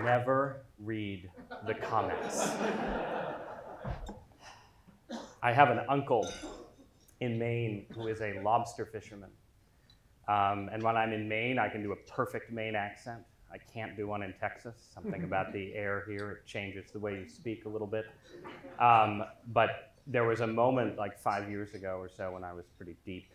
Never read the comments. I have an uncle in Maine who is a lobster fisherman. And when I'm in Maine, I can do a perfect Maine accent. I can't do one in Texas. Something about the air here, it changes the way you speak a little bit. But there was a moment like 5 years ago or so when I was pretty deep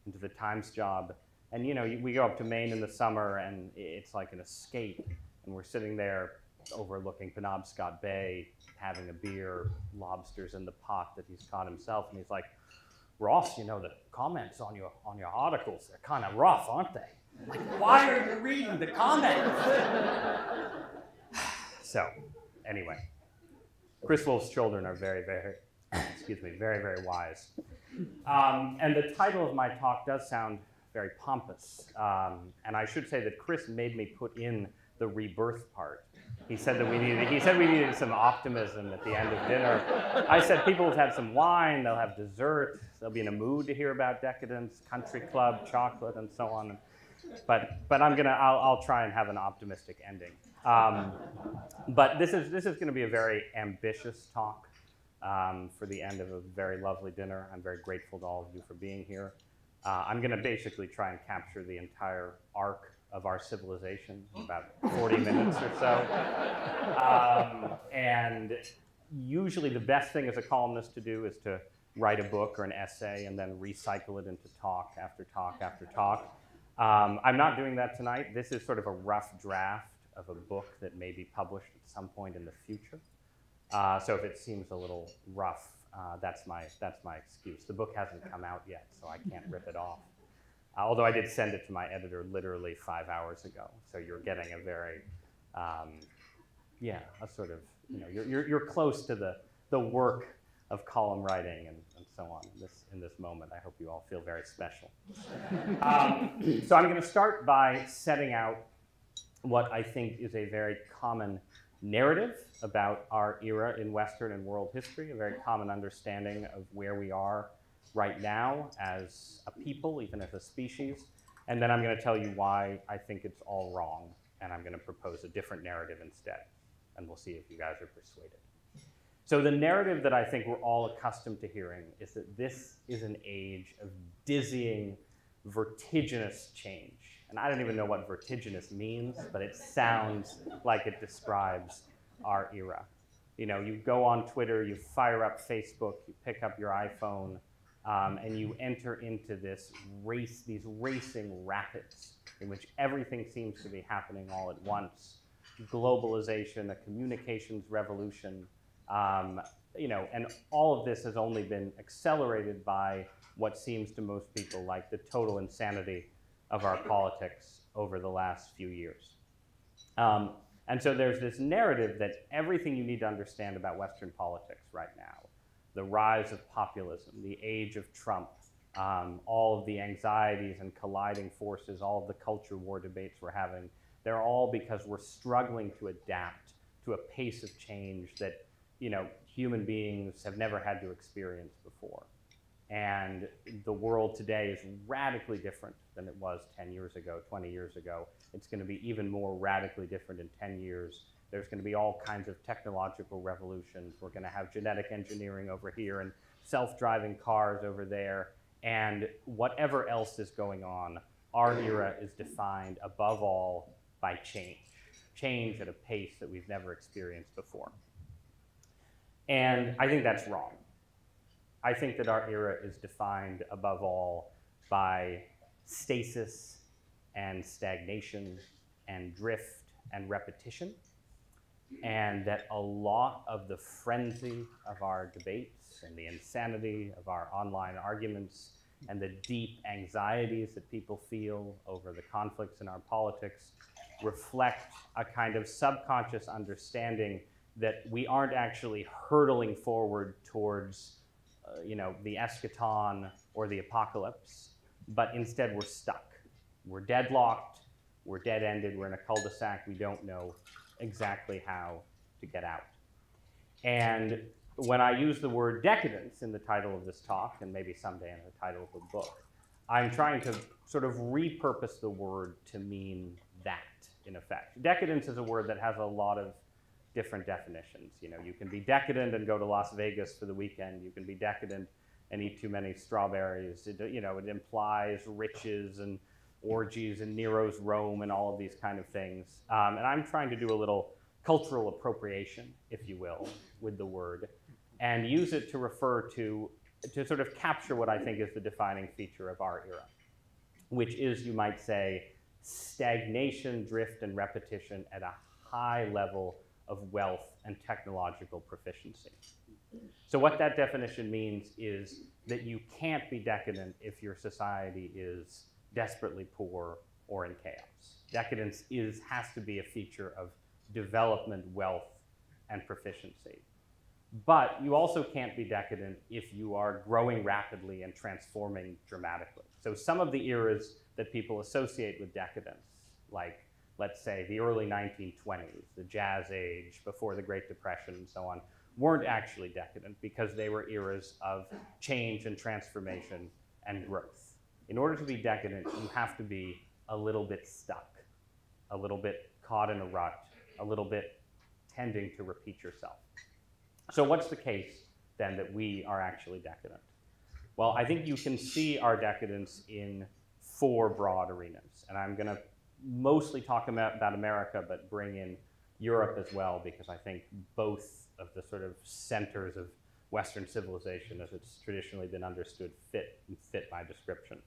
into the Times job. And you know, we go up to Maine in the summer and it's like an escape. And we're sitting there overlooking Penobscot Bay, having a beer, lobsters in the pot that he's caught himself. And he's like, Ross, you know, the comments on your articles, they're kind of rough, aren't they? I'm like, why are you reading the comments? So, anyway, Chris Wolf's children are very, very, very, very wise. And the title of my talk does sound very pompous. And I should say that Chris made me put in the rebirth part. He said we needed some optimism at the end of dinner. I said people have had some wine, they'll have dessert, they'll be in a mood to hear about decadence, country club, chocolate, and so on. But I'll try and have an optimistic ending. But this is going to be a very ambitious talk for the end of a very lovely dinner. I'm very grateful to all of you for being here. I'm going to basically try and capture the entire arc of our civilization in about 40 minutes or so. And usually the best thing as a columnist to do is to write a book or an essay and then recycle it into talk after talk after talk. I'm not doing that tonight. This is sort of a rough draft of a book that may be published at some point in the future. So if it seems a little rough, that's my excuse. The book hasn't come out yet, so I can't rip it off. Although I did send it to my editor literally 5 hours ago, so you're getting a very, a sort of, you know, you're close to the work of column writing and so on in this moment. I hope you all feel very special. So I'm going to start by setting out what I think is a very common narrative about our era in Western and world history, a very common understanding of where we are right now as a people, even as a species. And then I'm going to tell you why I think it's all wrong, and I'm going to propose a different narrative instead. And we'll see if you guys are persuaded. So the narrative that I think we're all accustomed to hearing is that this is an age of dizzying, vertiginous change. And I don't even know what vertiginous means, but it sounds like it describes our era. You know, you go on Twitter, you fire up Facebook, you pick up your iPhone, and you enter into these racing rapids in which everything seems to be happening all at once. Globalization, a communications revolution, you know, and all of this has only been accelerated by what seems to most people like the total insanity of our politics over the last few years. And so there's this narrative that everything you need to understand about Western politics right now, the rise of populism, the age of Trump, all of the anxieties and colliding forces, all of the culture war debates we're having, they're all because we're struggling to adapt to a pace of change that, you know, human beings have never had to experience before. And the world today is radically different than it was 10 years ago, 20 years ago. It's going to be even more radically different in 10 years. There's going to be all kinds of technological revolutions. We're going to have genetic engineering over here and self-driving cars over there. And whatever else is going on, our era is defined above all by change. Change at a pace that we've never experienced before. And I think that's wrong. I think that our era is defined above all by stasis and stagnation and drift and repetition, and that a lot of the frenzy of our debates and the insanity of our online arguments and the deep anxieties that people feel over the conflicts in our politics reflect a kind of subconscious understanding that we aren't actually hurtling forward towards you know, the eschaton or the apocalypse, but instead we're stuck. We're deadlocked, we're dead-ended, we're in a cul-de-sac, we don't know exactly how to get out. And when I use the word decadence in the title of this talk, and maybe someday in the title of the book, I'm trying to sort of repurpose the word to mean that. in effect. Decadence is a word that has a lot of different definitions. You know, you can be decadent and go to Las Vegas for the weekend. You can be decadent and eat too many strawberries. It implies riches and orgies in Nero's Rome and all of these kind of things. And I'm trying to do a little cultural appropriation, if you will, with the word, and use it to refer to sort of capture what I think is the defining feature of our era, which is, you might say, stagnation, drift, and repetition at a high level of wealth and technological proficiency. So what that definition means is that you can't be decadent if your society is desperately poor or in chaos. Decadence has to be a feature of development, wealth, and proficiency. But you also can't be decadent if you are growing rapidly and transforming dramatically. So some of the eras that people associate with decadence, like, let's say, the early 1920s, the Jazz Age, before the Great Depression and so on, weren't actually decadent because they were eras of change and transformation and growth. In order to be decadent, you have to be a little bit stuck, a little bit caught in a rut, a little bit tending to repeat yourself. So what's the case, then, that we are actually decadent? Well, I think you can see our decadence in 4 broad arenas. And I'm going to mostly talk about America, but bring in Europe as well, because I think both of the sort of centers of Western civilization, as it's traditionally been understood, fit my description.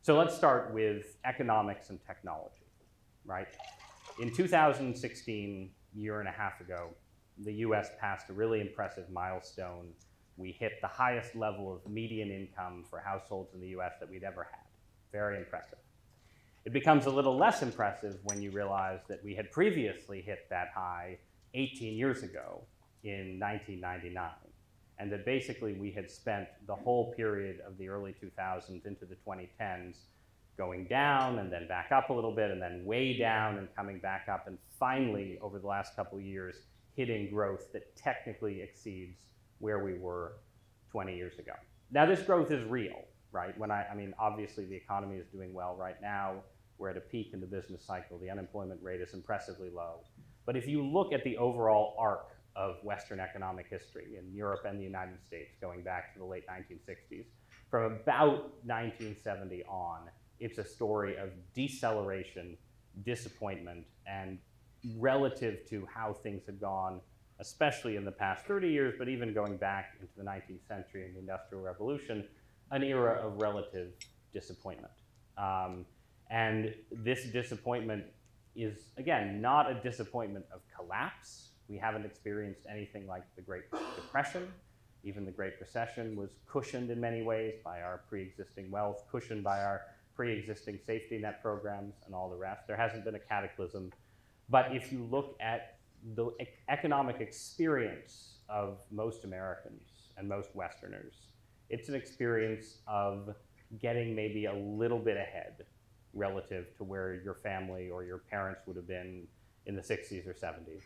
So let's start with economics and technology, right? In 2016, a year and a half ago, the US passed a really impressive milestone. We hit the highest level of median income for households in the US that we'd ever had. Very impressive. It becomes a little less impressive when you realize that we had previously hit that high 18 years ago in 1999, and that basically we had spent the whole period of the early 2000s into the 2010s going down and then back up a little bit and then way down and coming back up, and finally, over the last couple of years, hitting growth that technically exceeds where we were 20 years ago. Now, this growth is real, right? I mean, obviously the economy is doing well right now. We're at a peak in the business cycle. The unemployment rate is impressively low. But if you look at the overall arc of Western economic history in Europe and the United States, going back to the late 1960s, from about 1970 on, it's a story of deceleration, disappointment, and relative to how things had gone, especially in the past 30 years, but even going back into the 19th century and the Industrial Revolution, an era of relative disappointment. And this disappointment is, again, not a disappointment of collapse. We haven't experienced anything like the Great Depression. Even the Great Recession was cushioned in many ways by our pre-existing wealth, cushioned by our pre-existing safety net programs and all the rest. There hasn't been a cataclysm. But if you look at the economic experience of most Americans and most Westerners, it's an experience of getting maybe a little bit ahead relative to where your family or your parents would have been in the 60s or 70s.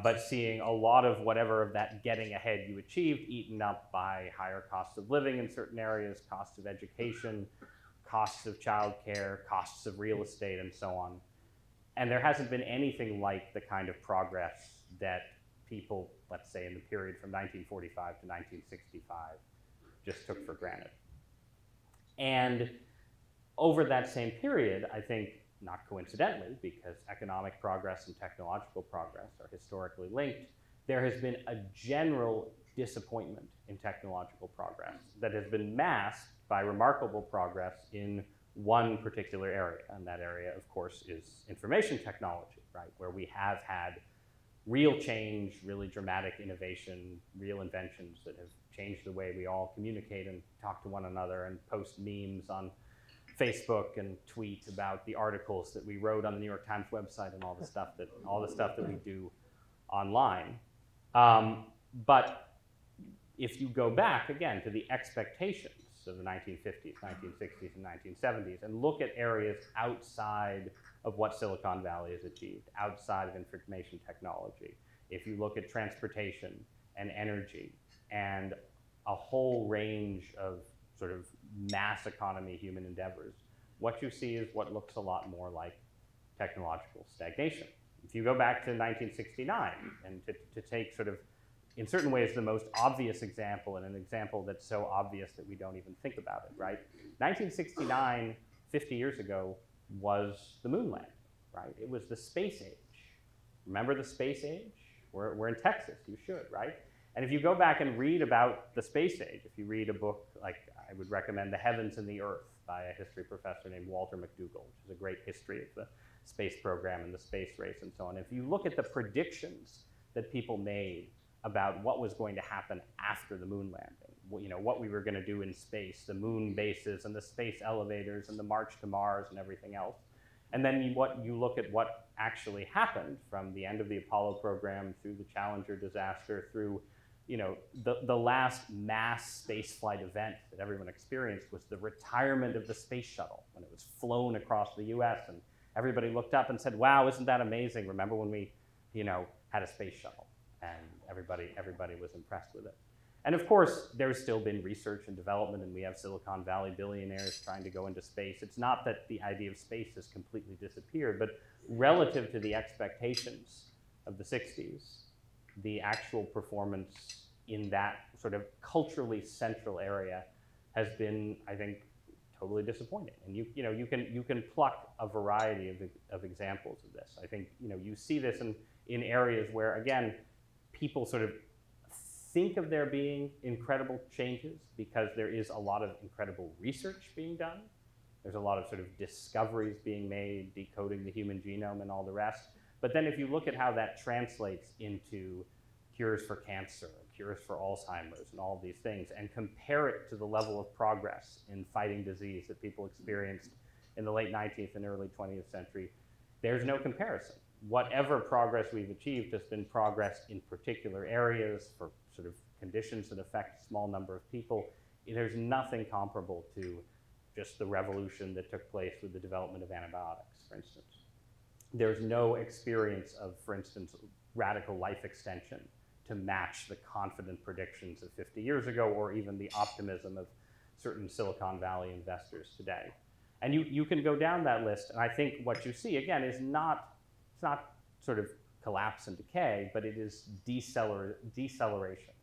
But seeing a lot of whatever of that getting ahead you achieved eaten up by higher costs of living in certain areas, costs of education, costs of childcare, costs of real estate, and so on. And there hasn't been anything like the kind of progress that people, let's say in the period from 1945 to 1965, just took for granted. And over that same period, I think, not coincidentally, because economic progress and technological progress are historically linked, there has been a general disappointment in technological progress that has been masked by remarkable progress in one particular area, and that area, of course, is information technology, right, where we have had real change, really dramatic innovation, real inventions that have changed the way we all communicate and talk to one another and post memes on Facebook and tweet about the articles that we wrote on the New York Times website and all the stuff that we do online. But if you go back again to the expectations of the 1950s, 1960s, and 1970s, and look at areas outside of what Silicon Valley has achieved, outside of information technology, if you look at transportation and energy and a whole range of sort of mass economy human endeavors, what you see is what looks a lot more like technological stagnation. If you go back to 1969, and to take sort of, in certain ways, the most obvious example, and an example that's so obvious that we don't even think about it, right? 1969, 50 years ago, was the moon landing, right? It was the space age. Remember the space age? We're in Texas, you should, right? And if you go back and read about the space age, if you read a book like, I would recommend The Heavens and the Earth by a history professor named Walter McDougall, which is a great history of the space program and the space race and so on. If you look at the predictions that people made about what was going to happen after the moon landing, what we were going to do in space, the moon bases and the space elevators and the march to Mars and everything else, and then you look at what actually happened from the end of the Apollo program through the Challenger disaster, through the last mass spaceflight event that everyone experienced was the retirement of the space shuttle when it was flown across the US, and everybody looked up and said, wow, isn't that amazing? Remember when we had a space shuttle? And everybody was impressed with it. And of course, there's still been research and development, and we have Silicon Valley billionaires trying to go into space. It's not that the idea of space has completely disappeared, but relative to the expectations of the 60s, the actual performance in that sort of culturally central area has been, I think, totally disappointing. And you can pluck a variety of examples of this. I think you see this in areas where, again, people sort of think of there being incredible changes because there is a lot of incredible research being done. There's a lot of sort of discoveries being made, decoding the human genome and all the rest. But then if you look at how that translates into cures for cancer, cures for Alzheimer's, and all of these things, and compare it to the level of progress in fighting disease that people experienced in the late 19th and early 20th century, there's no comparison. Whatever progress we've achieved has been progress in particular areas for sort of conditions that affect a small number of people. There's nothing comparable to just the revolution that took place with the development of antibiotics, for instance. There's no experience of, for instance, radical life extension to match the confident predictions of 50 years ago, or even the optimism of certain Silicon Valley investors today. And you can go down that list, and I think what you see, again, is it's not sort of collapse and decay, but it is deceleration.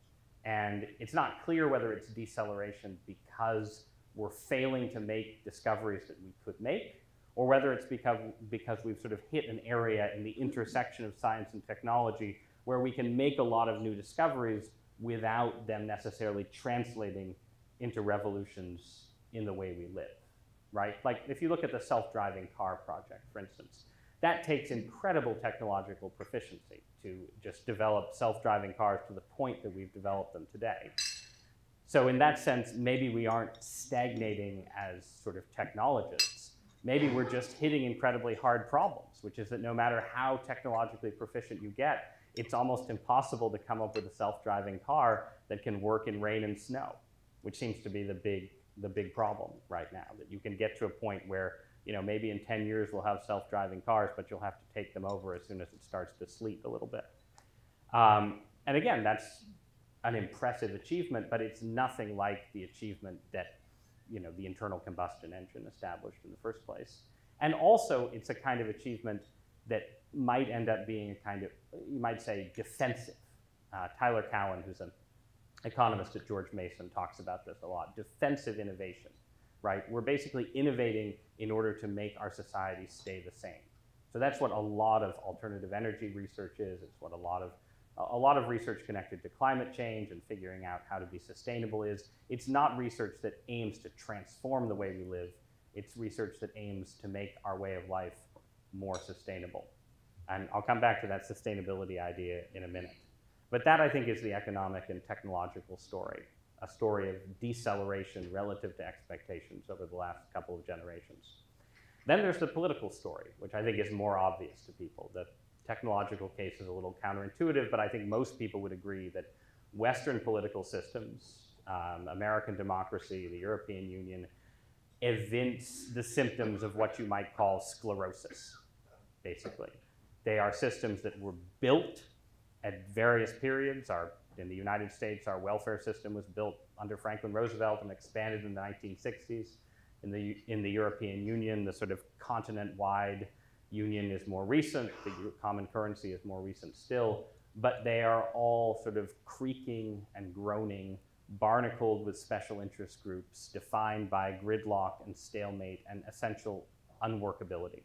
And it's not clear whether it's deceleration because we're failing to make discoveries that we could make, or whether it's because we've sort of hit an area in the intersection of science and technology where we can make a lot of new discoveries without them necessarily translating into revolutions in the way we live, right? Like if you look at the self-driving car project, for instance, that takes incredible technological proficiency to just develop self-driving cars to the point that we've developed them today. So in that sense, maybe we aren't stagnating as sort of technologists. Maybe we're just hitting incredibly hard problems, which is that no matter how technologically proficient you get, it's almost impossible to come up with a self-driving car that can work in rain and snow, which seems to be the big problem right now, that you can get to a point where maybe in 10 years we'll have self-driving cars, but you'll have to take them over as soon as it starts to sleet a little bit. And again, that's an impressive achievement, but it's nothing like the achievement that the internal combustion engine established in the first place. And also, it's a kind of achievement that might end up being a kind of, you might say, defensive. Tyler Cowen, who's an economist at George Mason, talks about this a lot. Defensive innovation, right? We're basically innovating in order to make our society stay the same. So that's what a lot of alternative energy research is. It's what a lot of research connected to climate change and figuring out how to be sustainable is. It's not research that aims to transform the way we live. It's research that aims to make our way of life more sustainable. And I'll come back to that sustainability idea in a minute. But that, I think, is the economic and technological story, a story of deceleration relative to expectations over the last couple of generations. Then there's the political story, which I think is more obvious to people. The technological case is a little counterintuitive, but I think most people would agree that Western political systems, American democracy, the European Union, evince the symptoms of what you might call sclerosis, basically. They are systems that were built at various periods. In the United States, our welfare system was built under Franklin Roosevelt and expanded in the 1960s. In the European Union, the sort of continent-wide Union is more recent, the common currency is more recent still, but they are all sort of creaking and groaning, barnacled with special interest groups, defined by gridlock and stalemate and essential unworkability.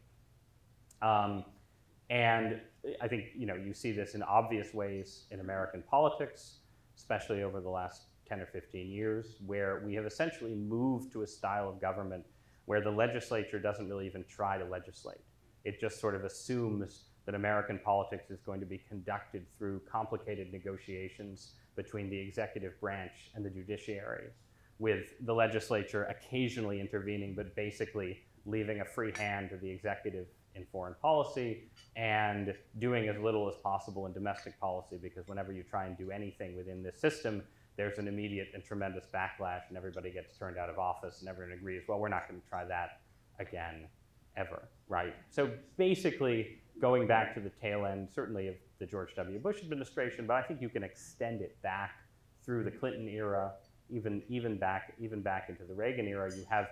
And I think you see this in obvious ways in American politics, especially over the last 10 or 15 years, where we have essentially moved to a style of government where the legislature doesn't really even try to legislate. It just sort of assumes that American politics is going to be conducted through complicated negotiations between the executive branch and the judiciary, with the legislature occasionally intervening, but basically leaving a free hand to the executive in foreign policy and doing as little as possible in domestic policy, because whenever you try and do anything within this system, there's an immediate and tremendous backlash and everybody gets turned out of office and everyone agrees, well, we're not going to try that again ever, right? So basically, going back to the tail end, certainly of the George W. Bush administration, but I think you can extend it back through the Clinton era, even back into the Reagan era. You have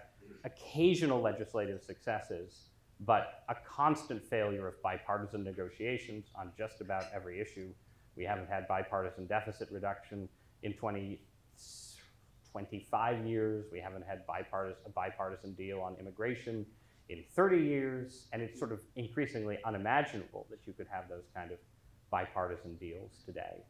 occasional legislative successes, but a constant failure of bipartisan negotiations on just about every issue. We haven't had bipartisan deficit reduction in 25 years. We haven't had a bipartisan deal on immigration in 30 years, and it's sort of increasingly unimaginable that you could have those kind of bipartisan deals today.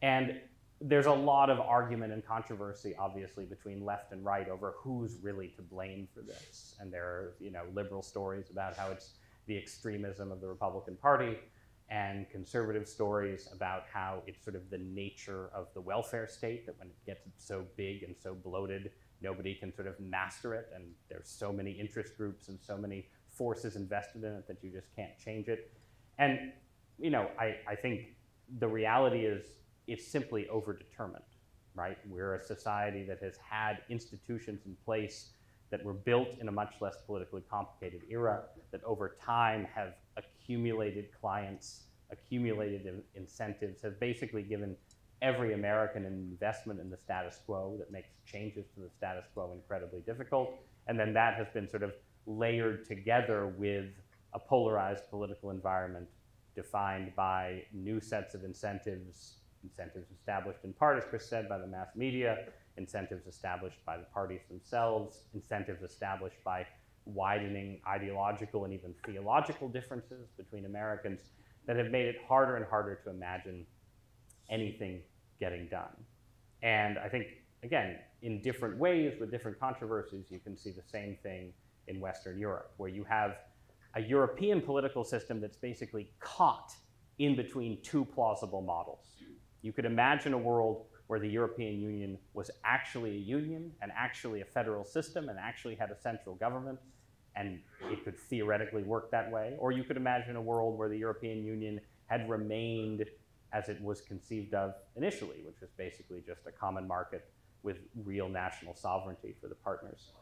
And there's a lot of argument and controversy, obviously, between left and right over who's really to blame for this. And there are, liberal stories about how it's the extremism of the Republican Party, and conservative stories about how it's sort of the nature of the welfare state, that when it gets so big and so bloated, nobody can sort of master it, and there's so many interest groups and so many forces invested in it that you just can't change it. And I think the reality is it's simply overdetermined, right? We're a society that has had institutions in place that were built in a much less politically complicated era, that over time have accumulated clients, accumulated incentives, have basically given every American an investment in the status quo that makes changes to the status quo incredibly difficult. And then that has been sort of layered together with a polarized political environment defined by new sets of incentives established in part, as Chris said, by the mass media, incentives established by the parties themselves, incentives established by widening ideological and even theological differences between Americans that have made it harder and harder to imagine anything getting done. And I think, again, in different ways with different controversies, you can see the same thing in Western Europe, where you have a European political system that's basically caught in between two plausible models. You could imagine a world where the European Union was actually a union and actually a federal system and actually had a central government, and it could theoretically work that way. Or you could imagine a world where the European Union had remained as it was conceived of initially, which was basically just a common market with real national sovereignty for the partners.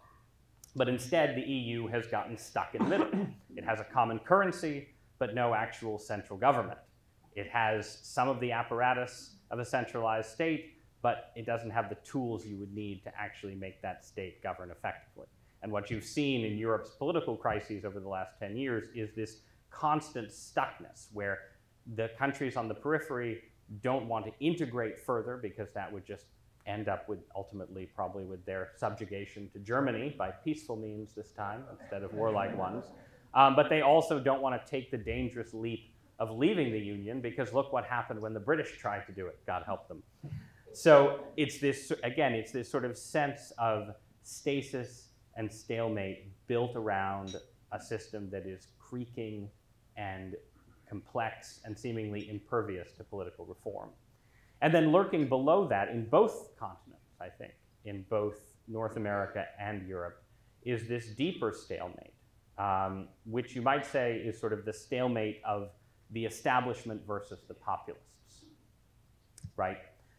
But instead, the EU has gotten stuck in the middle. It has a common currency, but no actual central government. It has some of the apparatus of a centralized state, but it doesn't have the tools you would need to actually make that state govern effectively. And what you've seen in Europe's political crises over the last 10 years is this constant stuckness, where the countries on the periphery don't want to integrate further, because that would just end up with, ultimately, probably with their subjugation to Germany by peaceful means this time instead of warlike ones. But they also don't want to take the dangerous leap of leaving the Union, because look what happened when the British tried to do it, God help them. So it's this, again, it's this sort of sense of stasis and stalemate built around a system that is creaking and complex and seemingly impervious to political reform. And then lurking below that in both continents, I think, in both North America and Europe, is this deeper stalemate, which you might say is sort of the stalemate of the establishment versus the populists, right?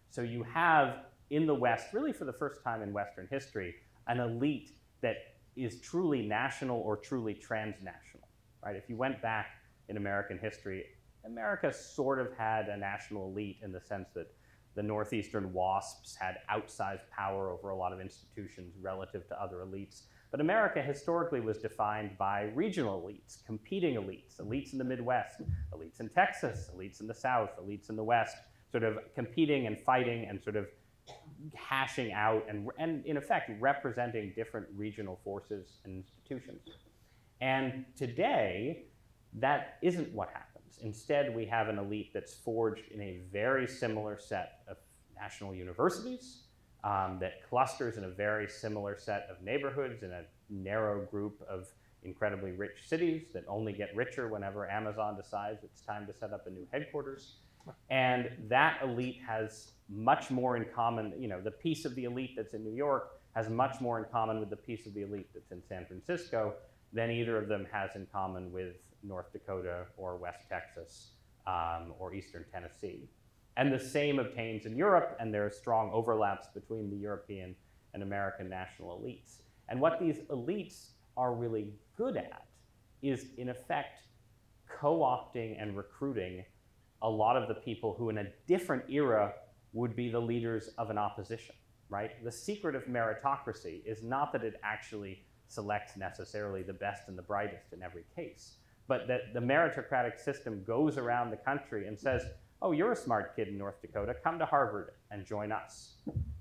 So you have in the West, really for the first time in Western history, an elite that is truly national or truly transnational, right? If you went back in American history, America sort of had a national elite in the sense that the Northeastern WASPs had outsized power over a lot of institutions relative to other elites. But America historically was defined by regional elites, competing elites, elites in the Midwest, elites in Texas, elites in the South, elites in the West, sort of competing and fighting and sort of hashing out and in effect representing different regional forces and institutions. And today, that isn't what happens. Instead, we have an elite that's forged in a very similar set of national universities, that clusters in a very similar set of neighborhoods in a narrow group of incredibly rich cities that only get richer whenever Amazon decides it's time to set up a new headquarters. And that elite has much more in common, the piece of the elite that's in New York has much more in common with the piece of the elite that's in San Francisco than either of them has in common with North Dakota or West Texas or Eastern Tennessee. And the same obtains in Europe, and there are strong overlaps between the European and American national elites. And what these elites are really good at is, in effect, co-opting and recruiting a lot of the people who in a different era would be the leaders of an opposition, right? The secret of meritocracy is not that it actually selects necessarily the best and the brightest in every case, but that the meritocratic system goes around the country and says, oh, you're a smart kid in North Dakota, come to Harvard and join us.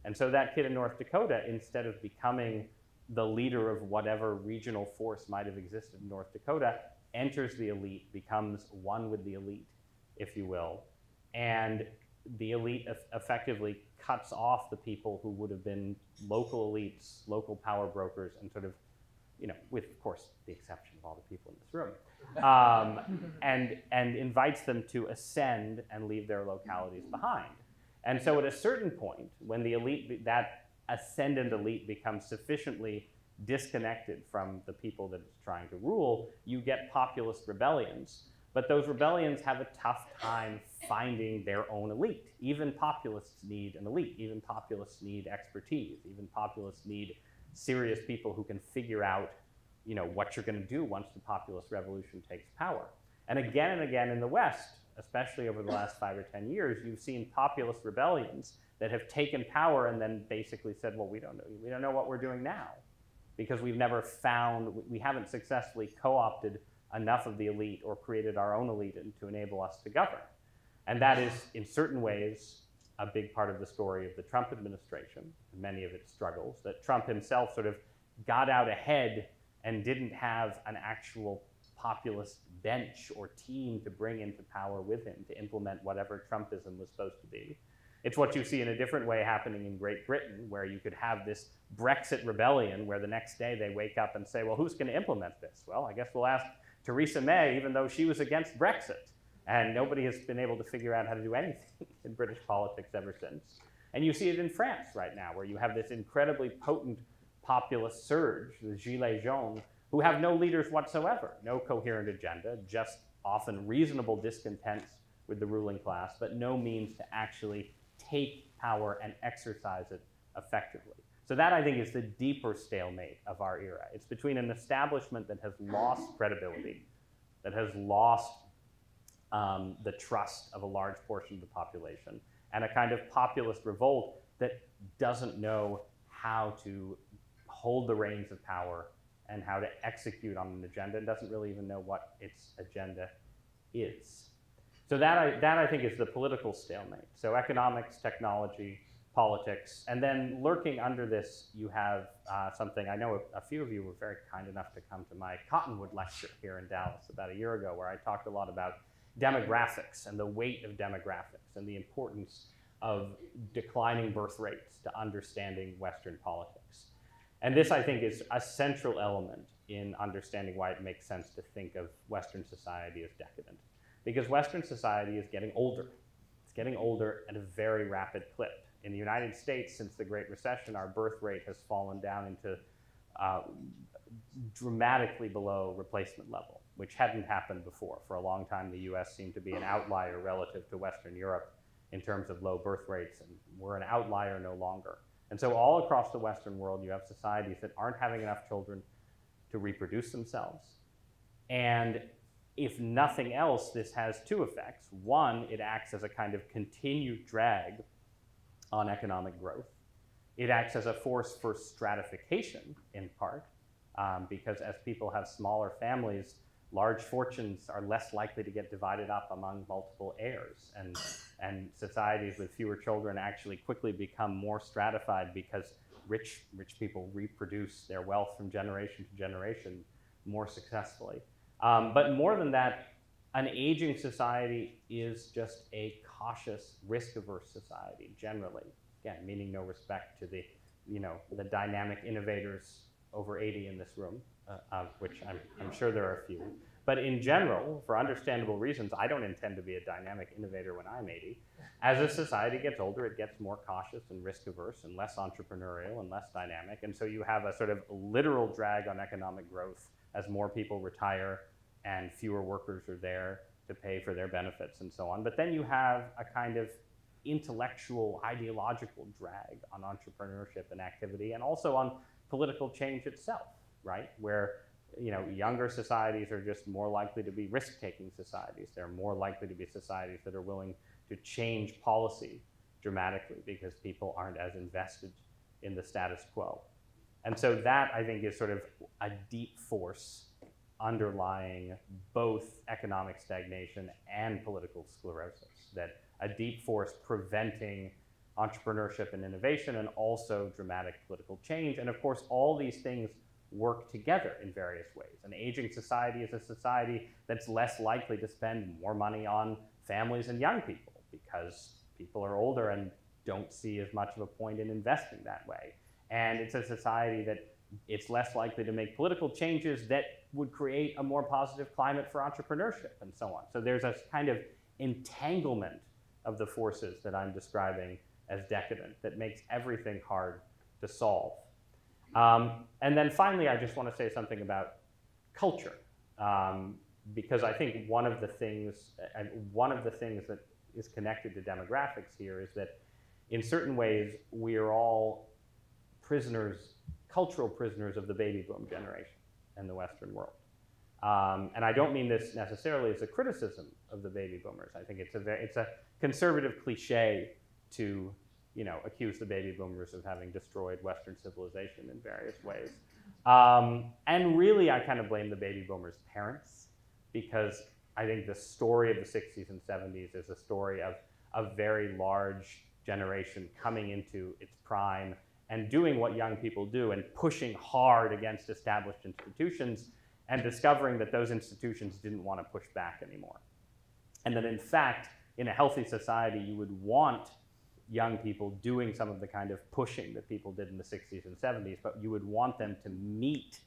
And so that kid in North Dakota, instead of becoming the leader of whatever regional force might have existed in North Dakota, enters the elite, becomes one with the elite, if you will. And the elite effectively cuts off the people who would have been local elites, local power brokers, and sort of, with, of course, the exception of all the people in this room, and invites them to ascend and leave their localities behind. And so at a certain point, when the elite, that ascendant elite becomes sufficiently disconnected from the people that it's trying to rule, you get populist rebellions. But those rebellions have a tough time finding their own elite. Even populists need an elite. Even populists need expertise. Even populists need serious people who can figure out, what you're going to do once the populist revolution takes power. And again in the West, especially over the last 5 or 10 years, you've seen populist rebellions that have taken power and then basically said, well, we don't know what we're doing now, because we haven't successfully co-opted enough of the elite or created our own elite to enable us to govern. And that is, in certain ways, a big part of the story of the Trump administration, many of its struggles, that Trump himself sort of got out ahead and didn't have an actual populist bench or team to bring into power with him to implement whatever Trumpism was supposed to be. It's what you see in a different way happening in Great Britain, where you could have this Brexit rebellion where the next day they wake up and say, well, who's going to implement this? Well, I guess we'll ask Theresa May, even though she was against Brexit. And nobody has been able to figure out how to do anything in British politics ever since. And you see it in France right now, where you have this incredibly potent populist surge, the Gilets jaunes, who have no leaders whatsoever, no coherent agenda, just often reasonable discontents with the ruling class, but no means to actually take power and exercise it effectively. So that, I think, is the deeper stalemate of our era. It's between an establishment that has lost credibility, that has lost the trust of a large portion of the population, and a kind of populist revolt that doesn't know how to hold the reins of power and how to execute on an agenda, and doesn't really even know what its agenda is. So that I think is the political stalemate. So economics, technology, politics, and then lurking under this, you have something, I know a few of you were very kind enough to come to my Cottonwood lecture here in Dallas about a year ago, where I talked a lot about demographics and the weight of demographics and the importance of declining birth rates to understanding Western politics. And this, I think, is a central element in understanding why it makes sense to think of Western society as decadent. Because Western society is getting older. It's getting older at a very rapid clip. In the United States, since the Great Recession, our birth rate has fallen down into dramatically below replacement level, which hadn't happened before. For a long time, the US seemed to be an outlier relative to Western Europe in terms of low birth rates, and we're an outlier no longer. And so all across the Western world, you have societies that aren't having enough children to reproduce themselves. And if nothing else, this has two effects. One, it acts as a kind of continued drag on economic growth. It acts as a force for stratification, in part, because as people have smaller families, large fortunes are less likely to get divided up among multiple heirs, and societies with fewer children actually quickly become more stratified because rich people reproduce their wealth from generation to generation more successfully. But more than that, an aging society is just a cautious, risk-averse society generally. Again, meaning no respect to the, the dynamic innovators over 80 in this room, of which I'm sure there are a few. But in general, for understandable reasons, I don't intend to be a dynamic innovator when I'm 80. As a society gets older, it gets more cautious and risk-averse and less entrepreneurial and less dynamic. And so you have a sort of literal drag on economic growth as more people retire and fewer workers are there to pay for their benefits and so on. But then you have a kind of intellectual, ideological drag on entrepreneurship and activity, and also on political change itself, right? Where younger societies are just more likely to be risk-taking societies. They're more likely to be societies that are willing to change policy dramatically because people aren't as invested in the status quo. And so that, I think, is sort of a deep force underlying both economic stagnation and political sclerosis, that a deep force preventing entrepreneurship and innovation and also dramatic political change. And of course, all these things work together in various ways. An aging society is a society that's less likely to spend more money on families and young people because people are older and don't see as much of a point in investing that way. And it's a society that it's less likely to make political changes that would create a more positive climate for entrepreneurship and so on. So there's a kind of entanglement of the forces that I'm describing as decadent that makes everything hard to solve. And then finally, I just want to say something about culture, because I think one of the things that is connected to demographics here is that in certain ways, we are all prisoners, cultural prisoners of the baby boom generation in the Western world. And I don't mean this necessarily as a criticism of the baby boomers. I think it's a conservative cliche to accuse the baby boomers of having destroyed Western civilization in various ways. And really, I kind of blame the baby boomers' parents, because I think the story of the 60s and 70s is a story of a very large generation coming into its prime and doing what young people do and pushing hard against established institutions and discovering that those institutions didn't want to push back anymore. And that in fact, in a healthy society, you would want young people doing some of the kind of pushing that people did in the 60s and 70s, but you would want them to meet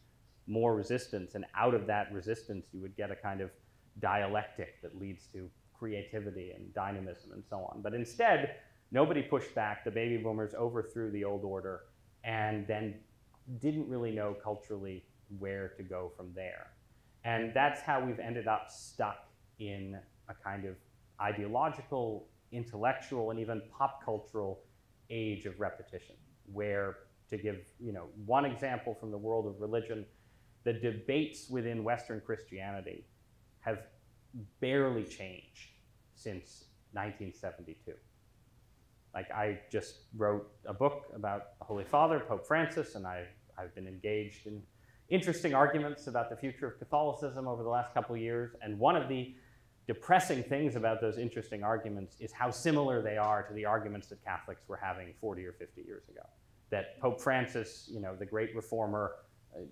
more resistance, and out of that resistance, you would get a kind of dialectic that leads to creativity and dynamism and so on. But instead, nobody pushed back. The baby boomers overthrew the old order and then didn't really know culturally where to go from there. And that's how we've ended up stuck in a kind of ideological, intellectual, and even pop cultural age of repetition, where, to give one example from the world of religion, the debates within Western Christianity have barely changed since 1972. Like, I just wrote a book about the Holy Father, Pope Francis, and I've been engaged in interesting arguments about the future of Catholicism over the last couple of years. And one of the depressing things about those interesting arguments is how similar they are to the arguments that Catholics were having 40 or 50 years ago. That Pope Francis, the great reformer,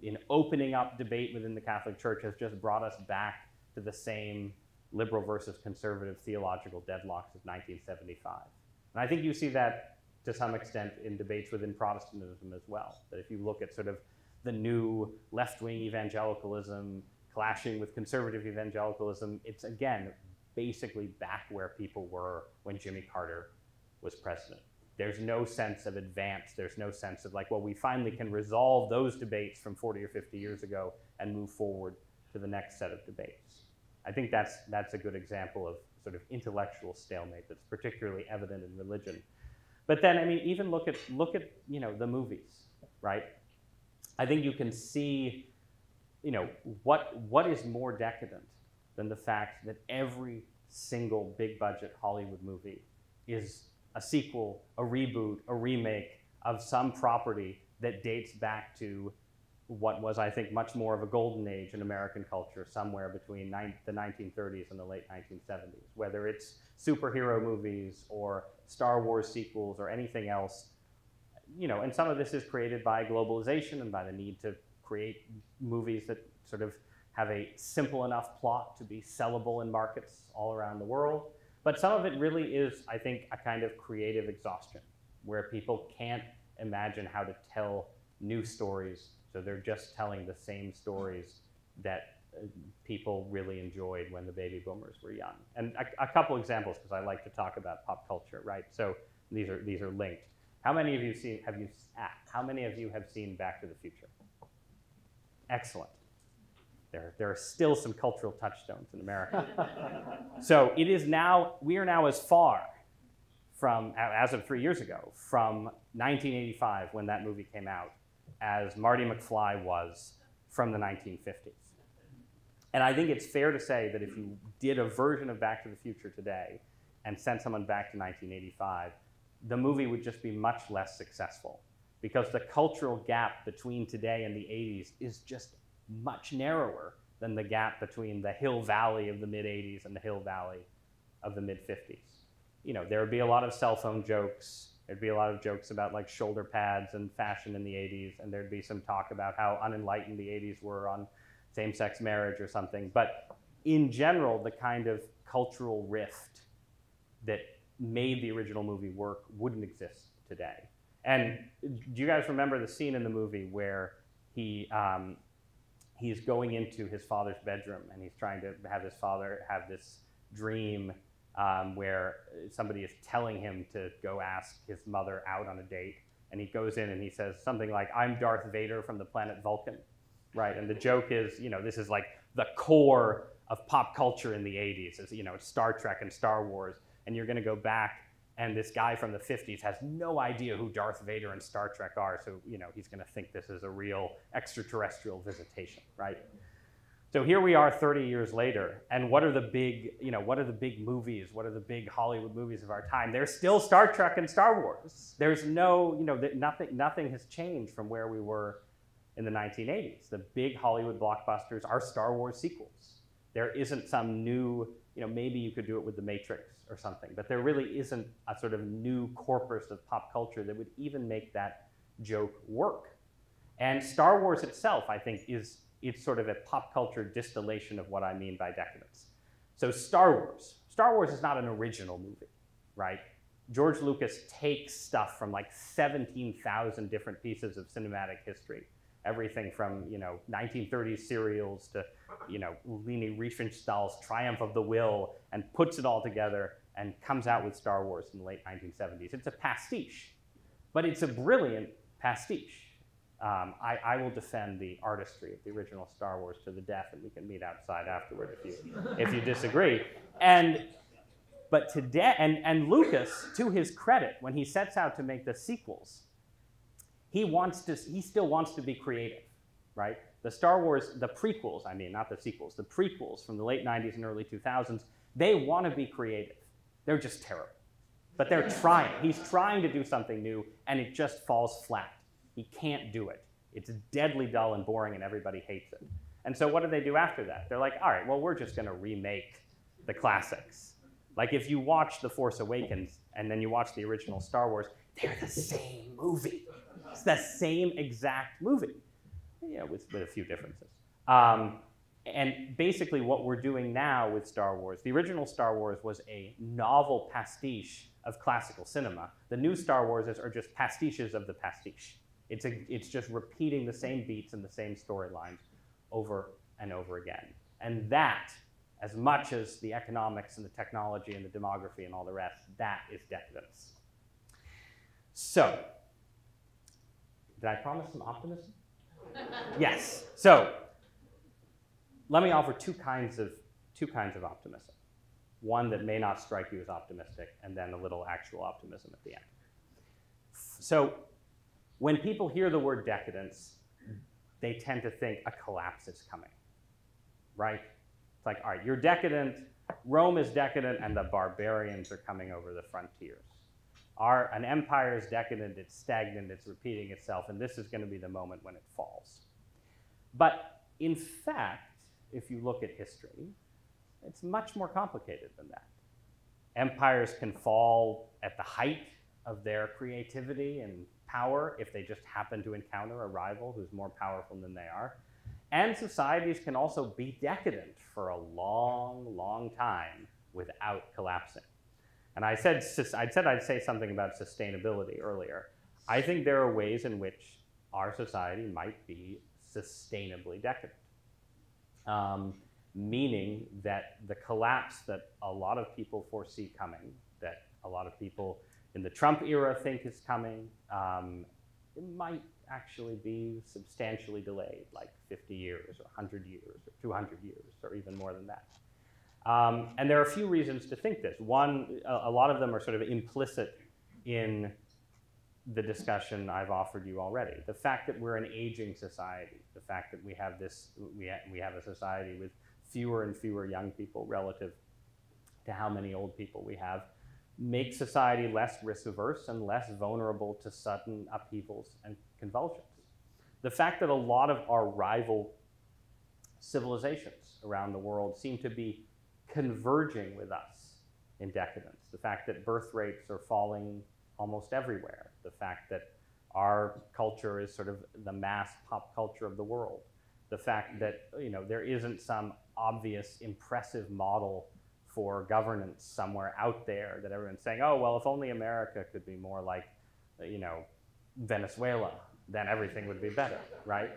in opening up debate within the Catholic Church, has just brought us back to the same liberal versus conservative theological deadlocks of 1975. And I think you see that to some extent in debates within Protestantism as well. That if you look at sort of the new left-wing evangelicalism clashing with conservative evangelicalism, it's again basically back where people were when Jimmy Carter was president. There's no sense of advance. There's no sense of like, well, we finally can resolve those debates from 40 or 50 years ago and move forward to the next set of debates. I think that's a good example of sort of intellectual stalemate that's particularly evident in religion. But then, I mean, even look at the movies, right? I think you can see, what is more decadent than the fact that every single big budget Hollywood movie is a sequel, a reboot, a remake of some property that dates back to what was, I think, much more of a golden age in American culture somewhere between the 1930s and the late 1970s, whether it's superhero movies or Star Wars sequels or anything else. You know, and some of this is created by globalization and by the need to create movies that sort of have a simple enough plot to be sellable in markets all around the world. But some of it really is, I think, a kind of creative exhaustion, where people can't imagine how to tell new stories, so they're just telling the same stories that people really enjoyed when the baby boomers were young. And a couple examples, because I like to talk about pop culture, right? So these are linked. How many of you how many of you have seen Back to the Future? Excellent. There are still some cultural touchstones in America. So we are now as far from, as of 3 years ago, from 1985 when that movie came out, as Marty McFly was from the 1950s. And I think it's fair to say that if you did a version of Back to the Future today and sent someone back to 1985, the movie would just be much less successful, because the cultural gap between today and the 80s is just much narrower than the gap between the Hill Valley of the mid-80s and the Hill Valley of the mid-50s. You know, there would be a lot of cell phone jokes. There'd be a lot of jokes about like shoulder pads and fashion in the 80s, and there'd be some talk about how unenlightened the 80s were on same-sex marriage or something. But in general, the kind of cultural rift that made the original movie work wouldn't exist today. And do you guys remember the scene in the movie where he's going into his father's bedroom and he's trying to have his father have this dream where somebody is telling him to go ask his mother out on a date, and he goes in and he says something like, "I'm Darth Vader from the planet Vulcan," right? And the joke is, you know, this is like the core of pop culture in the 80s, is, you know, Star Trek and Star Wars, and you're going to go back and this guy from the 50s has no idea who Darth Vader and Star Trek are, so, you know, he's going to think this is a real extraterrestrial visitation, right? So here we are 30 years later, and what are the big, you know, what are the big movies? What are the big Hollywood movies of our time? There's still Star Trek and Star Wars. There's no, you know, nothing has changed from where we were in the 1980s. The big Hollywood blockbusters are Star Wars sequels. There isn't some new, you know, maybe you could do it with The Matrix or something, but there really isn't a sort of new corpus of pop culture that would even make that joke work. And Star Wars itself, I think, it's sort of a pop culture distillation of what I mean by decadence. So Star Wars is not an original movie, right? George Lucas takes stuff from like 17,000 different pieces of cinematic history, everything from, you know, 1930s serials to, you know, Leni Riefenstahl's Triumph of the Will, and puts it all together and comes out with Star Wars in the late 1970s. It's a pastiche, but it's a brilliant pastiche. I will defend the artistry of the original Star Wars to the death, and we can meet outside afterward if you disagree. But today, and Lucas, to his credit, when he sets out to make the sequels, he still wants to be creative, right? The Star Wars, the prequels, I mean, not the sequels, the prequels from the late 90s and early 2000s, they want to be creative. They're just terrible. But they're trying. He's trying to do something new, and it just falls flat. He can't do it. It's deadly dull and boring, and everybody hates it. And so what do they do after that? They're like, all right, well, we're just going to remake the classics. Like if you watch The Force Awakens and then you watch the original Star Wars, they're the same movie. It's the same exact movie, yeah, with a few differences. And basically what we're doing now with Star Wars, the original Star Wars was a novel pastiche of classical cinema. The new Star Wars are just pastiches of the pastiche. It's just repeating the same beats and the same storylines over and over again. And that, as much as the economics and the technology and the demography and all the rest, that is decadence. So, did I promise some optimism? Yes. So, let me offer two kinds of optimism. One that may not strike you as optimistic, and then a little actual optimism at the end. So, when people hear the word decadence, they tend to think a collapse is coming, right? It's like, all right, you're decadent, Rome is decadent, and the barbarians are coming over the frontiers. An empire is decadent, it's stagnant, it's repeating itself, and this is going to be the moment when it falls. But in fact, if you look at history, it's much more complicated than that. Empires can fall at the height of their creativity and power if they just happen to encounter a rival who's more powerful than they are. And societies can also be decadent for a long, long time without collapsing. And I'd say something about sustainability earlier. I think there are ways in which our society might be sustainably decadent. Meaning that the collapse that a lot of people foresee coming, that a lot of people in the Trump era think is coming, it might actually be substantially delayed, like 50 years or 100 years or 200 years or even more than that. And there are a few reasons to think this. One, a lot of them are sort of implicit in the discussion I've offered you already. The fact that we're an aging society, the fact that we have a society with fewer and fewer young people relative to how many old people we have, makes society less risk-averse and less vulnerable to sudden upheavals and convulsions. The fact that a lot of our rival civilizations around the world seem to be converging with us in decadence, the fact that birth rates are falling almost everywhere, the fact that our culture is sort of the mass pop culture of the world, the fact that there isn't some obvious impressive model for governance somewhere out there that everyone's saying, oh, well, if only America could be more like, Venezuela, then everything would be better, right?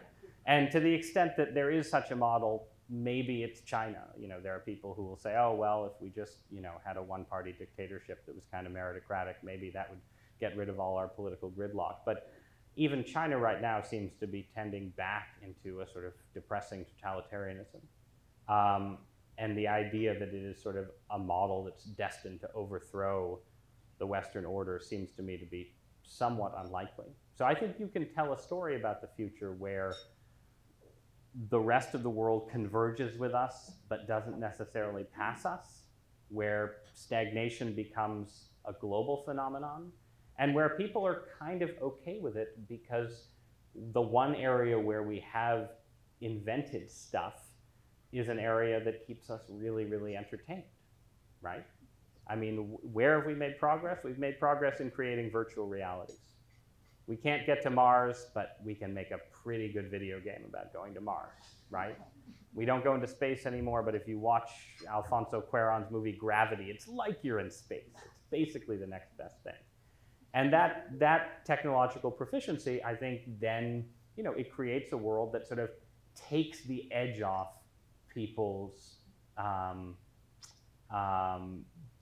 And to the extent that there is such a model, maybe it's China. There are people who will say, oh, well, if we just, had a one-party dictatorship that was kind of meritocratic, maybe that would get rid of all our political gridlock. But even China right now seems to be tending back into a sort of depressing totalitarianism. And the idea that it is sort of a model that's destined to overthrow the Western order seems to me to be somewhat unlikely. So I think you can tell a story about the future where the rest of the world converges with us, but doesn't necessarily pass us, where stagnation becomes a global phenomenon, and where people are kind of okay with it because the one area where we have invented stuff is an area that keeps us really, really entertained, right? I mean, where have we made progress? We've made progress in creating virtual realities. We can't get to Mars, but we can make a pretty good video game about going to Mars, right? We don't go into space anymore, but if you watch Alfonso Cuarón's movie Gravity, it's like you're in space. It's basically the next best thing. And that technological proficiency, I think, then, it creates a world that sort of takes the edge off people's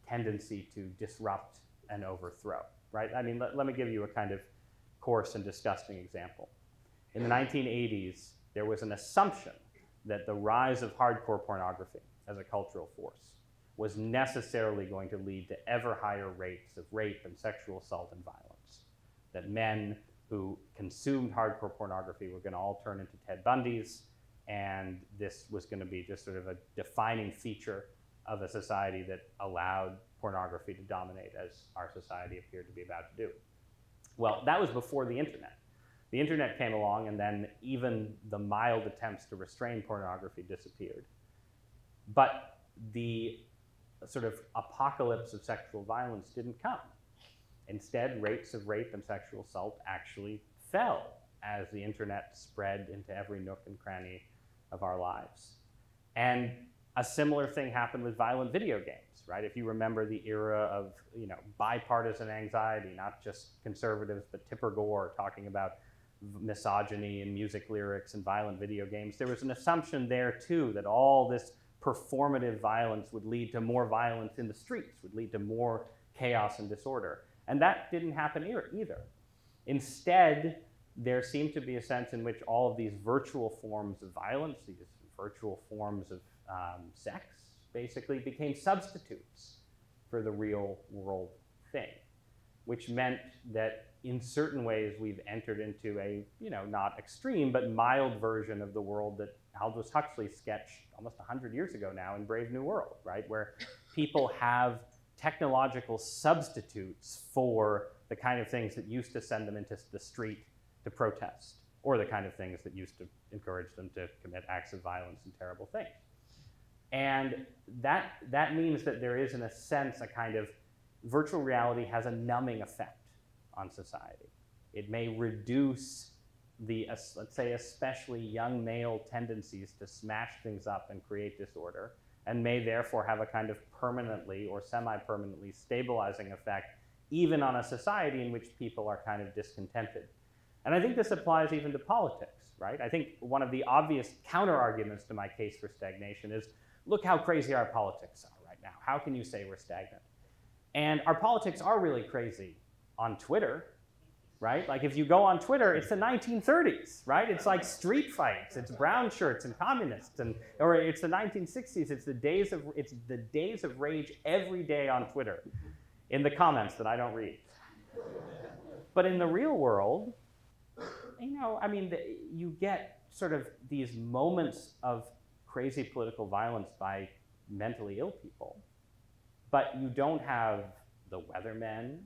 tendency to disrupt and overthrow, right? I mean, let me give you a kind of coarse and disgusting example. In the 1980s, there was an assumption that the rise of hardcore pornography as a cultural force was necessarily going to lead to ever higher rates of rape and sexual assault and violence. That men who consumed hardcore pornography were going to all turn into Ted Bundys, and this was going to be just sort of a defining feature of a society that allowed pornography to dominate, as our society appeared to be about to do. Well, that was before the internet. The internet came along, and then even the mild attempts to restrain pornography disappeared. But the sort of apocalypse of sexual violence didn't come. Instead, rates of rape and sexual assault actually fell as the internet spread into every nook and cranny of our lives. And a similar thing happened with violent video games, right? If you remember the era of, bipartisan anxiety, not just conservatives, but Tipper Gore talking about misogyny and music lyrics and violent video games, there was an assumption there too that all this performative violence would lead to more violence in the streets, would lead to more chaos and disorder. And that didn't happen either. Instead, there seemed to be a sense in which all of these virtual forms of violence, these virtual forms of sex, basically became substitutes for the real world thing, which meant that in certain ways we've entered into a, not extreme, but mild version of the world that Aldous Huxley sketched almost 100 years ago now in Brave New World, right? Where people have technological substitutes for the kind of things that used to send them into the street to protest. or the kind of things that used to encourage them to commit acts of violence and terrible things. And that means that there is, in a sense, a kind of virtual reality has a numbing effect on society. It may reduce the, let's say, especially young male tendencies to smash things up and create disorder, and may therefore have a kind of permanently or semi-permanently stabilizing effect even on a society in which people are kind of discontented. And I think this applies even to politics, right? I think one of the obvious counter-arguments to my case for stagnation is, look how crazy our politics are right now. How can you say we're stagnant? And our politics are really crazy on Twitter, right? Like if you go on Twitter, it's the 1930s, right? It's like street fights, it's brown shirts and communists, or it's the 1960s. It's the days of rage every day on Twitter in the comments that I don't read. But in the real world, I mean, you get sort of these moments of crazy political violence by mentally ill people, but you don't have the weathermen.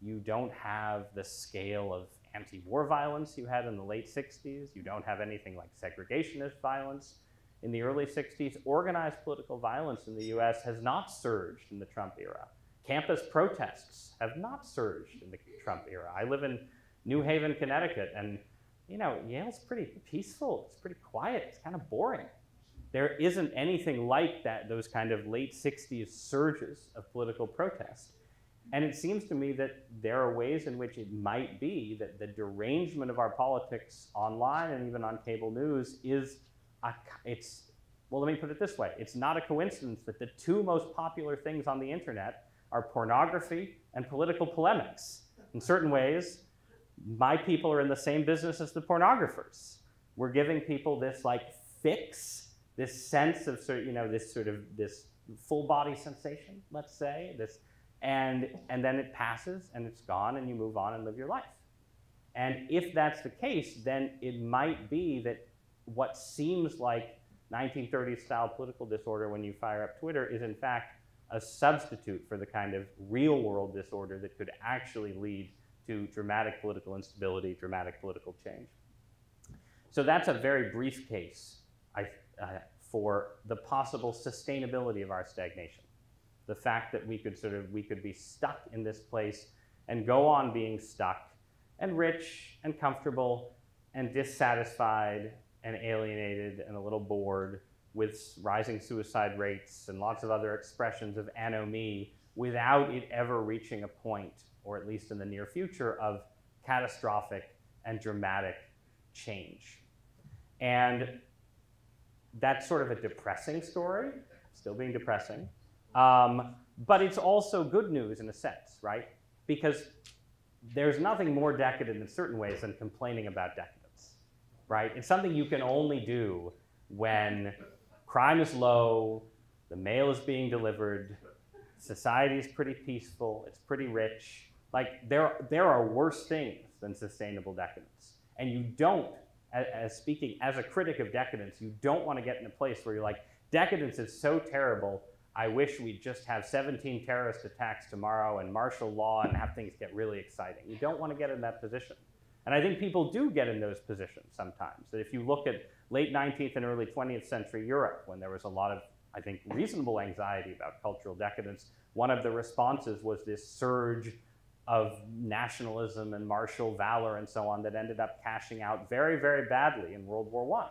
You don't have the scale of anti-war violence you had in the late 60s. You don't have anything like segregationist violence in the early 60s. Organized political violence in the US has not surged in the Trump era. Campus protests have not surged in the Trump era. I live in New Haven, Connecticut, and Yale's pretty peaceful. It's pretty quiet. It's kind of boring. There isn't anything like that, those kind of late 60s surges of political protest. And it seems to me that there are ways in which it might be that the derangement of our politics online and even on cable news is, well, let me put it this way. It's not a coincidence that the two most popular things on the internet are pornography and political polemics. In certain ways, my people are in the same business as the pornographers. We're giving people this like fix, this sense of this full body sensation, let's say, and then it passes and it's gone and you move on and live your life. And if that's the case, then it might be that what seems like 1930s style political disorder when you fire up Twitter is in fact a substitute for the kind of real world disorder that could actually lead to dramatic political instability, dramatic political change. So that's a very brief case for the possible sustainability of our stagnation. The fact that we could be stuck in this place and go on being stuck and rich and comfortable and dissatisfied and alienated and a little bored with rising suicide rates and lots of other expressions of anomie without it ever reaching a point, or at least in the near future, of catastrophic and dramatic change. And that's sort of a depressing story, still being depressing. But it's also good news in a sense, right? Because there's nothing more decadent in certain ways than complaining about decadence, right? It's something you can only do when crime is low, the mail is being delivered, society is pretty peaceful, it's pretty rich. Like there are worse things than sustainable decadence. And you don't, speaking as a critic of decadence, you don't want to get in a place where you're like, decadence is so terrible, I wish we'd just have 17 terrorist attacks tomorrow and martial law and have things get really exciting. You don't want to get in that position. And I think people do get in those positions sometimes. That if you look at late 19th and early 20th century Europe, when there was a lot of, I think, reasonable anxiety about cultural decadence, one of the responses was this surge of nationalism and martial valor and so on that ended up cashing out very, very badly in World War I.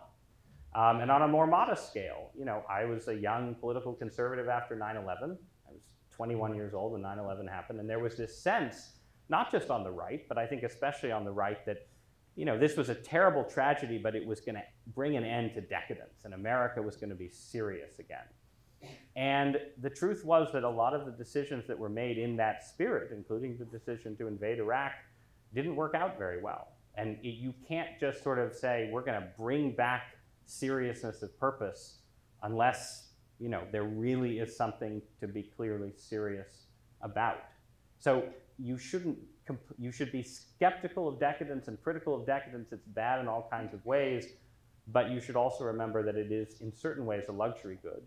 And on a more modest scale, I was a young political conservative after 9/11. I was 21 years old when 9/11 happened, and there was this sense, not just on the right, but I think especially on the right, that this was a terrible tragedy, but it was going to bring an end to decadence, and America was going to be serious again. And the truth was that a lot of the decisions that were made in that spirit, including the decision to invade Iraq, didn't work out very well. And you can't just sort of say, we're going to bring back seriousness of purpose unless there really is something to be clearly serious about. So you should be skeptical of decadence and critical of decadence. It's bad in all kinds of ways, but you should also remember that it is in certain ways a luxury good.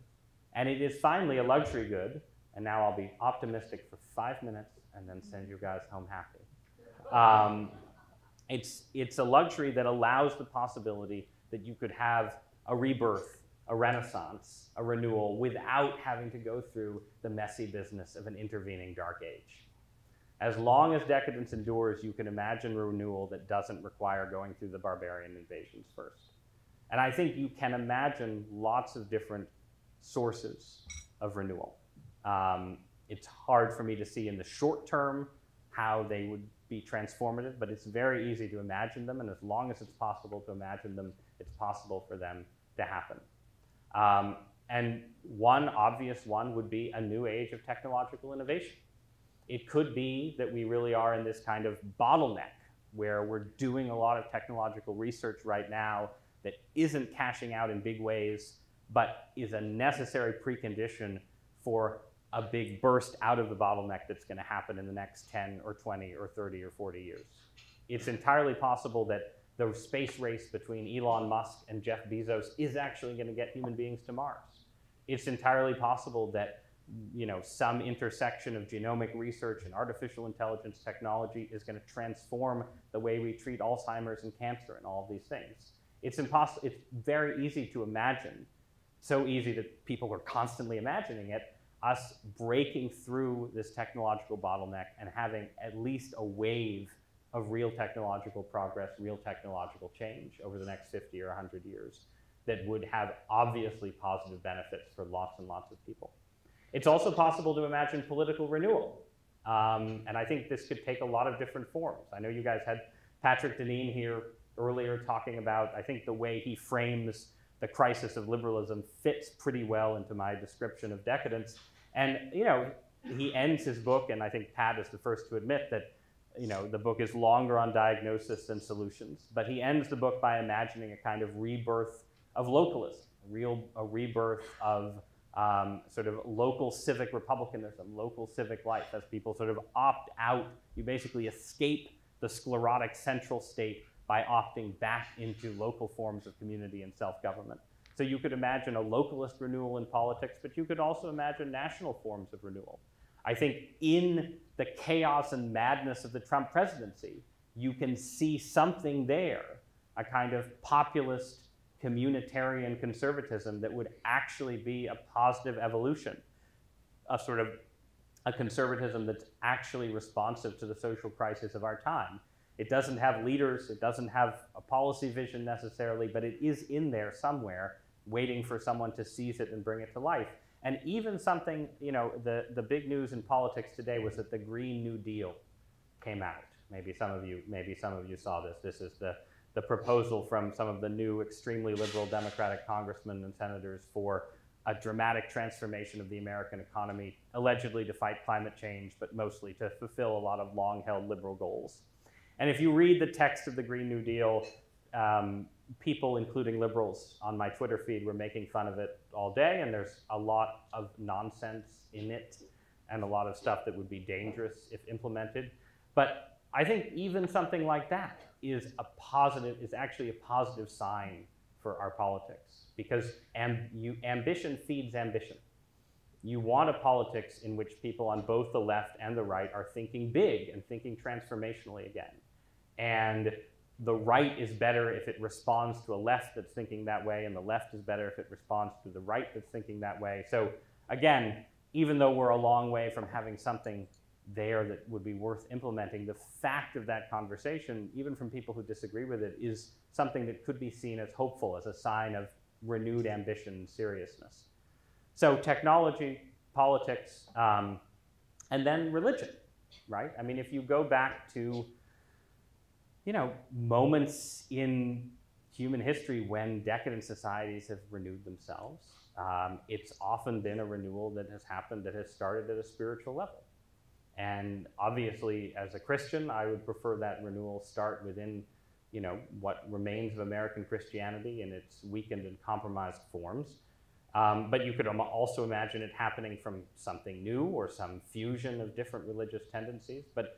And it is finally a luxury good, and now I'll be optimistic for 5 minutes and then send you guys home happy. It's a luxury that allows the possibility that you could have a rebirth, a renaissance, a renewal without having to go through the messy business of an intervening dark age. As long as decadence endures, you can imagine renewal that doesn't require going through the barbarian invasions first. And I think you can imagine lots of different sources of renewal. It's hard for me to see in the short term how they would be transformative, but it's very easy to imagine them, and as long as it's possible to imagine them, it's possible for them to happen. And one obvious one would be a new age of technological innovation. It could be that we really are in this kind of bottleneck where we're doing a lot of technological research right now that isn't cashing out in big ways, but is a necessary precondition for a big burst out of the bottleneck that's going to happen in the next 10 or 20 or 30 or 40 years. It's entirely possible that the space race between Elon Musk and Jeff Bezos is actually going to get human beings to Mars. It's entirely possible that some intersection of genomic research and artificial intelligence technology is going to transform the way we treat Alzheimer's and cancer and all of these things. It's impossible. It's very easy to imagine, so easy that people are constantly imagining it, us breaking through this technological bottleneck and having at least a wave of real technological progress, real technological change over the next 50 or 100 years that would have obviously positive benefits for lots and lots of people. It's also possible to imagine political renewal. And I think this could take a lot of different forms. I know you guys had Patrick Deneen here earlier talking about, I think the way he frames the crisis of liberalism fits pretty well into my description of decadence. And he ends his book, and I think Pat is the first to admit that the book is longer on diagnosis than solutions, but he ends the book by imagining a kind of rebirth of localism, a rebirth of sort of local civic republicanism, local civic life, as people sort of opt out. You basically escape the sclerotic central state by opting back into local forms of community and self-government. So you could imagine a localist renewal in politics, but you could also imagine national forms of renewal. I think in the chaos and madness of the Trump presidency, you can see something there, a kind of populist communitarian conservatism that would actually be a positive evolution, a sort of a conservatism that's actually responsive to the social crisis of our time. It doesn't have leaders, it doesn't have a policy vision necessarily, but it is in there somewhere, waiting for someone to seize it and bring it to life. And even something, the big news in politics today was that the Green New Deal came out. Maybe some of you saw this. This is the proposal from some of the new extremely liberal Democratic congressmen and senators for a dramatic transformation of the American economy, allegedly to fight climate change, but mostly to fulfill a lot of long-held liberal goals. And if you read the text of the Green New Deal, people, including liberals on my Twitter feed, were making fun of it all day, and there's a lot of nonsense in it and a lot of stuff that would be dangerous if implemented. But I think even something like that is actually a positive sign for our politics, because ambition feeds ambition. You want a politics in which people on both the left and the right are thinking big and thinking transformationally again. And the right is better if it responds to a left that's thinking that way, and the left is better if it responds to the right that's thinking that way. So again, even though we're a long way from having something there that would be worth implementing, the fact of that conversation, even from people who disagree with it, is something that could be seen as hopeful, as a sign of renewed ambition and seriousness. So technology, politics, and then religion, right? I mean, if you go back to moments in human history when decadent societies have renewed themselves, it's often been a renewal that has happened that has started at a spiritual level. And obviously, as a Christian, I would prefer that renewal start within, what remains of American Christianity in its weakened and compromised forms. But you could also imagine it happening from something new or some fusion of different religious tendencies. But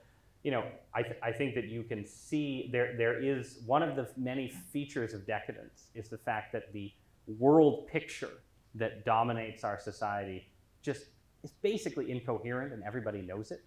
I think that you can see there is one of the many features of decadence is the fact that the world picture that dominates our society just is basically incoherent, and everybody knows it,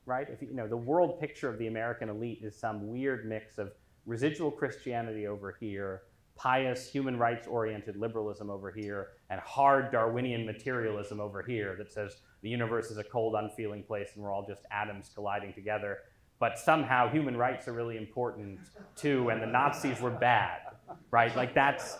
right? If the world picture of the American elite is some weird mix of residual Christianity over here, pious, human rights-oriented liberalism over here, and hard Darwinian materialism over here that says the universe is a cold, unfeeling place and we're all just atoms colliding together. But somehow human rights are really important too, and the Nazis were bad, right? Like that's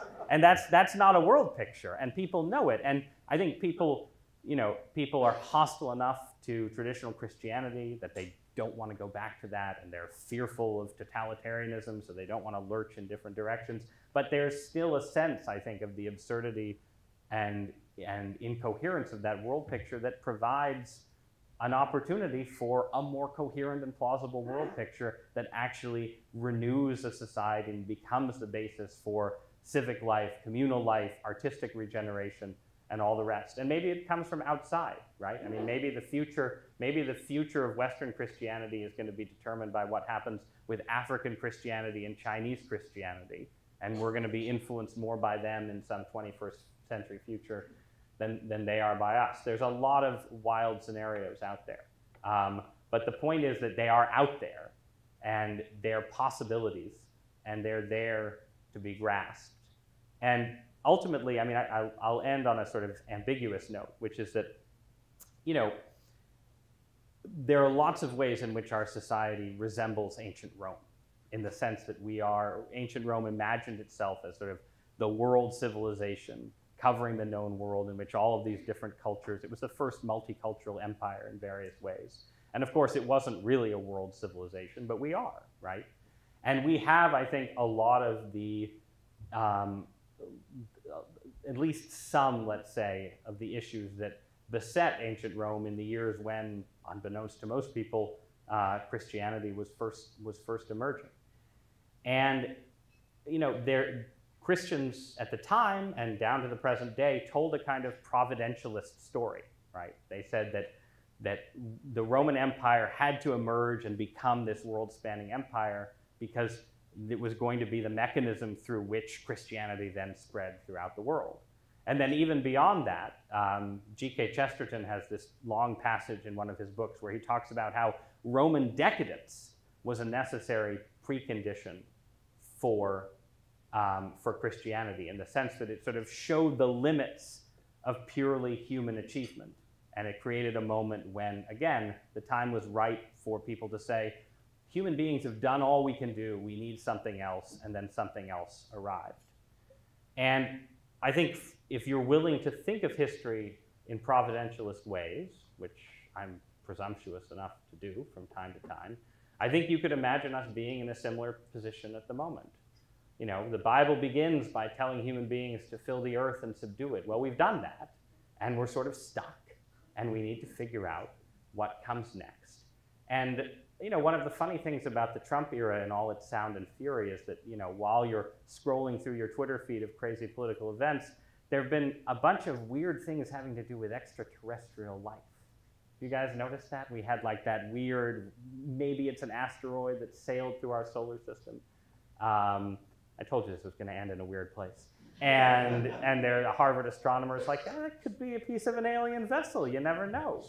not a world picture, and people know it. And I think people are hostile enough to traditional Christianity that they don't want to go back to that, and they're fearful of totalitarianism, so they don't want to lurch in different directions. But there's still a sense, I think, of the absurdity and incoherence of that world picture that provides an opportunity for a more coherent and plausible world picture that actually renews a society and becomes the basis for civic life, communal life, artistic regeneration, and all the rest. And maybe it comes from outside, right? I mean, maybe the future of Western Christianity is going to be determined by what happens with African Christianity and Chinese Christianity, and we're going to be influenced more by them in some 21st century future than they are by us. There's a lot of wild scenarios out there. But the point is that they are out there, and they're possibilities, and they're there to be grasped. And ultimately, I mean, I'll end on a sort of ambiguous note, which is that, there are lots of ways in which our society resembles ancient Rome, in the sense that ancient Rome imagined itself as sort of the world civilization, covering the known world in which all of these different cultures, it was the first multicultural empire in various ways. And of course, it wasn't really a world civilization, but we are, right? And we have, I think, a lot of the, at least some, let's say, of the issues that beset ancient Rome in the years when, unbeknownst to most people, Christianity was first emerging. And, Christians at the time and down to the present day told a kind of providentialist story, right? They said that the Roman Empire had to emerge and become this world-spanning empire because it was going to be the mechanism through which Christianity then spread throughout the world. And then even beyond that, G.K. Chesterton has this long passage in one of his books where he talks about how Roman decadence was a necessary precondition for Christianity, in the sense that it sort of showed the limits of purely human achievement. And it created a moment when, again, the time was right for people to say, human beings have done all we can do, we need something else, and then something else arrived. And I think if you're willing to think of history in providentialist ways, which I'm presumptuous enough to do from time to time, I think you could imagine us being in a similar position at the moment. The Bible begins by telling human beings to fill the earth and subdue it. Well, we've done that, and we're sort of stuck, and we need to figure out what comes next. And one of the funny things about the Trump era and all its sound and fury is that, while you're scrolling through your Twitter feed of crazy political events, there have been a bunch of weird things having to do with extraterrestrial life. You guys notice that? We had like that weird, maybe it's an asteroid that sailed through our solar system. I told you this was going to end in a weird place. And there are Harvard astronomers like, that could be a piece of an alien vessel, you never know.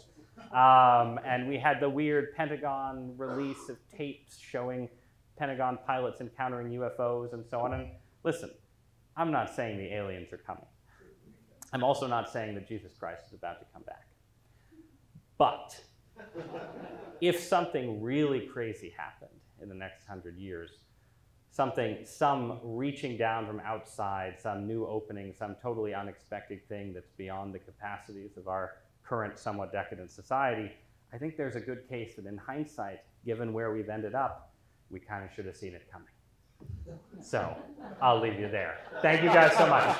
And we had the weird Pentagon release of tapes showing Pentagon pilots encountering UFOs and so on. And listen, I'm not saying the aliens are coming. I'm also not saying that Jesus Christ is about to come back. But if something really crazy happened in the next 100 years, some reaching down from outside, some new opening, some totally unexpected thing that's beyond the capacities of our current somewhat decadent society, I think there's a good case that in hindsight, given where we've ended up, we kind of should have seen it coming. So I'll leave you there. Thank you guys so much.